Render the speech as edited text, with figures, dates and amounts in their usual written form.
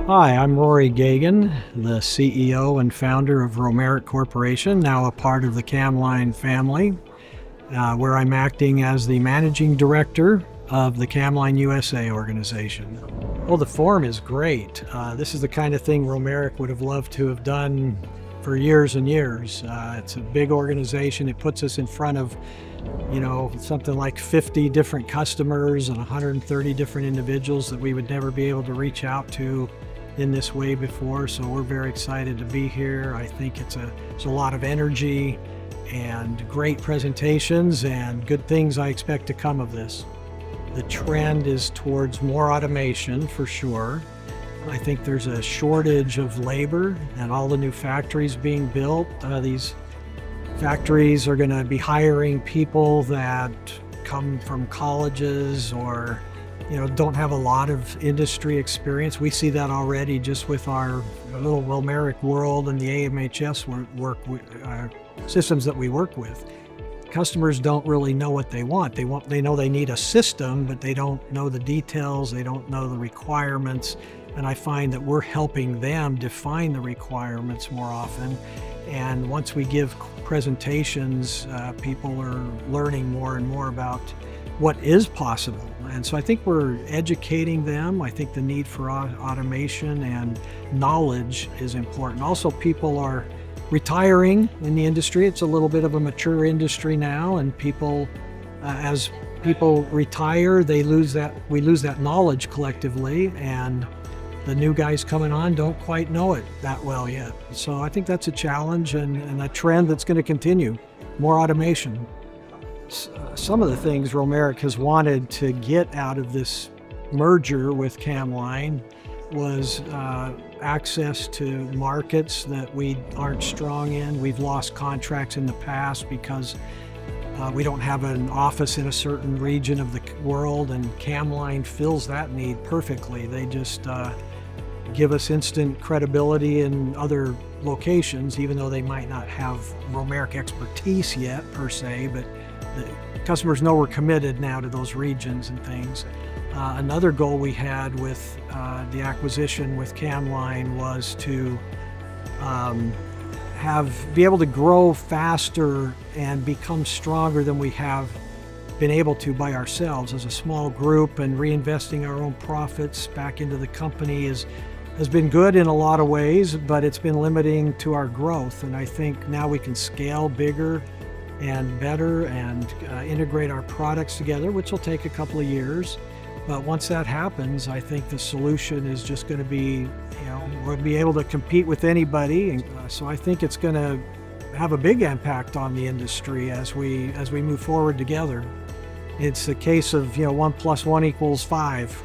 Hi, I'm Rory Gagon, the CEO and founder of Romaric Corporation, now a part of the camLine family, where I'm acting as the managing director of the camLine USA organization. Well, the forum is great. This is the kind of thing Romaric would have loved to have done for years and years. It's a big organization. It puts us in front of, something like 50 different customers and 130 different individuals that we would never be able to reach out to in this way before. So we're very excited to be here. I think it's a lot of energy and great presentations and good things I expect to come of this. The trend is towards more automation for sure. I think there's a shortage of labor and all the new factories being built. These factories are going to be hiring people that come from colleges or don't have a lot of industry experience. We see that already just with our little Romaric world and the AMHS systems that we work with. Customers don't really know what they want. They know they need a system, but they don't know the details. They don't know the requirements. And I find that we're helping them define the requirements more often. And once we give presentations, people are learning more and more about what is possible. And so I think we're educating them. I think the need for automation and knowledge is important. Also, people are retiring in the industry. It's a little bit of a mature industry now, and people, as people retire, we lose that knowledge collectively, and the new guys coming on don't quite know it that well yet. So I think that's a challenge and a trend that's going to continue. More automation. Some of the things Romaric has wanted to get out of this merger with camLine was access to markets that we aren't strong in. We've lost contracts in the past because we don't have an office in a certain region of the world, and camLine fills that need perfectly. They just give us instant credibility in other locations, even though they might not have Romaric expertise yet per se, but the customers know we're committed now to those regions and things. Another goal we had with the acquisition with camLine was to be able to grow faster and become stronger than we have been able to by ourselves as a small group, and reinvesting our own profits back into the company has been good in a lot of ways, but it's been limiting to our growth. And I think now we can scale bigger and better and integrate our products together, which will take a couple of years. But once that happens, I think the solution is just going to be, we'll be able to compete with anybody. And so I think it's going to have a big impact on the industry as we move forward together. It's a case of 1 + 1 = 5.